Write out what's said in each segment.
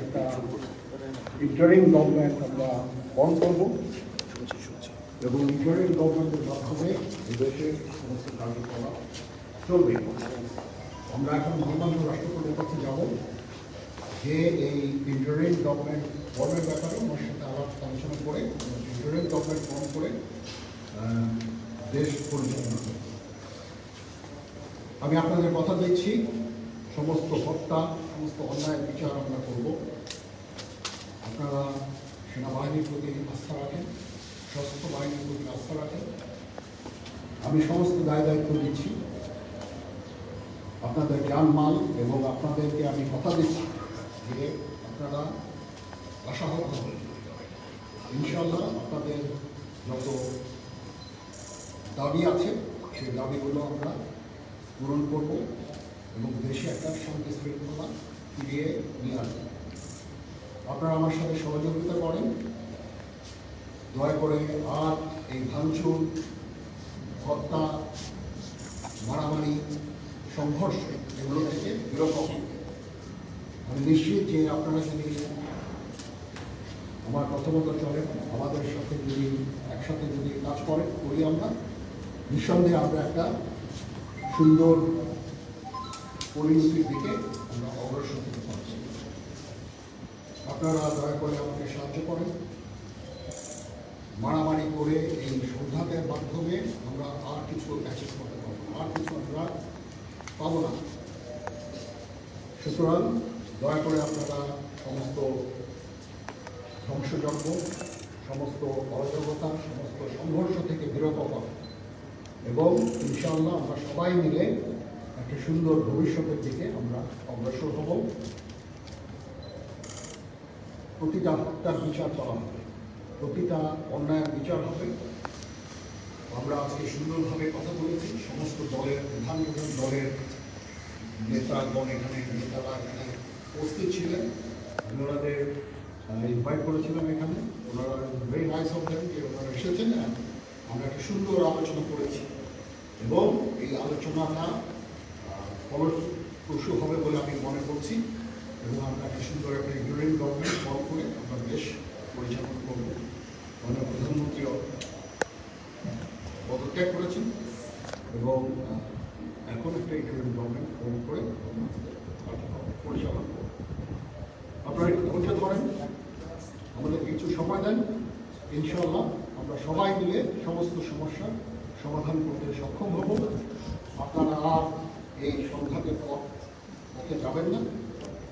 একটা interim government আমরা form করব এবং ইন্টারিম গভর্নমেন্টের মাধ্যমে দেশের সমস্ত কার্যকলাপ চলবে। আমরা এখন মাননীয় রাষ্ট্রপতির কাছে যাব যে এই ইন্টারিম গভর্নমেন্ট ফর্মের ব্যাপারে আমার সাথে আলোচনা করে ইন্টারিম গভর্নমেন্ট ফর্ম করে দেশ পরিচালনা করব। আমি আপনাদের কথা দিচ্ছি, সমস্ত হত্যা, সমস্ত অন্যায় বিচার আমরা করব। আপনারা সেনাবাহিনীর প্রতি আস্থা রাখেন, সশস্ত্র বাহিনীর প্রতি আস্থা রাখেন। আমি সমস্ত দায়িত্ব দিচ্ছি, আপনাদের জানমাল এবং আপনাদেরকে আমি কথা দিচ্ছি যে আপনারা আশাহত হবেন। ইনশাআল্লাহ আপনাদের যত দাবি আছে সেই দাবিগুলো আমরা পূরণ করব এবং দেশে একটা শান্তি শৃঙ্খলা ফিরিয়ে নিয়ে আসব। আপনারা আমার সাথে সহযোগিতা করেন, দয়া করে আর এই ভাঙচুর, হত্যা, মারামারি, সংঘর্ষ এগুলো থেকে বিরত হন। আমি নিশ্চিত যে আপনারা যদি আমার কথা মতো চলেন, আমাদের সাথে যদি একসাথে যদি কাজ করি আমরা নিঃসন্দেহে আমরা একটা সুন্দর পরিণতির দিকে আমরা অগ্রসর হতে পারছি। আপনারা দয়া করে আমাকে সাহায্য করেন। মারামারি করে এই সংঘাতের মাধ্যমে আমরা আর কিছু অ্যাচিভ করতে পারবো না, আর কিছু আমরা পাবো না। সুতরাং দয়া করে আপনারা সমস্ত ধ্বংসযজ্ঞ, সমস্ত অরাজকতা, সমস্ত সংঘর্ষ থেকে বিরত হন এবং ইনশাআল্লাহ আমরা সবাই মিলে একটা সুন্দর ভবিষ্যতের দিকে আমরা অগ্রসর হব। প্রতিটা হত্যার বিচার করা হবে, প্রতিটা অন্যায়ের বিচার হবে। আমরা আজকে সুন্দরভাবে কথা বলেছি, সমস্ত দলের প্রধান দলের নেতারা এখানে উপস্থিত ছিলেন। আমি ওনাদের ইনভাইট করেছিলাম এখানে, ওনারা ভেরি নাইস অফ দেম যে ওনারা এসেছেন। আমরা একটা সুন্দর আলোচনা করেছি এবং এই আলোচনাটা ফলপ্রসূ হবে বলে আমি মনে করছি এবং আমরা একটা সুন্দর একটা ইন্টারিম গভর্নমেন্ট ফর্ম করে আমরা দেশ পরিচালনা করব। মাননীয় প্রধানমন্ত্রীও পদত্যাগ করেছেন এবং এখন একটা ইন্টারিম গভর্নমেন্ট ফর্ম করে পরিচালনা করব। আপনারা একটু ধৈর্য ধরেন, আমাদের কিছু সময় দেন, ইনশাআল্লাহ আমরা সবাই মিলে সমস্ত সমস্যার সমাধান করতে সক্ষম হব। আপনারা আর এই সংঘাতের পথে যাবেন না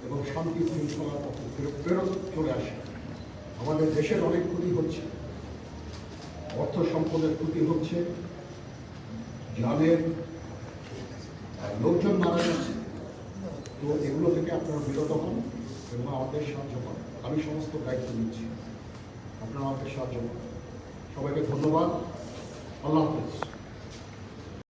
এবং শান্তি শৃঙ্খলার পথে ফেরত চলে আসেন। আমাদের দেশের অনেক ক্ষতি হচ্ছে, অর্থ সম্পদের ক্ষতি হচ্ছে, জানের লোকজন মারা যাচ্ছে। তো এগুলো থেকে আপনারা বিরত হন এবং আমাদের সাহায্য করেন। আমি সমস্ত দায়িত্ব নিচ্ছি, আপনারা আমাকে সাহায্য করেন। সবাইকে ধন্যবাদ। আল্লাহ হাফেজ।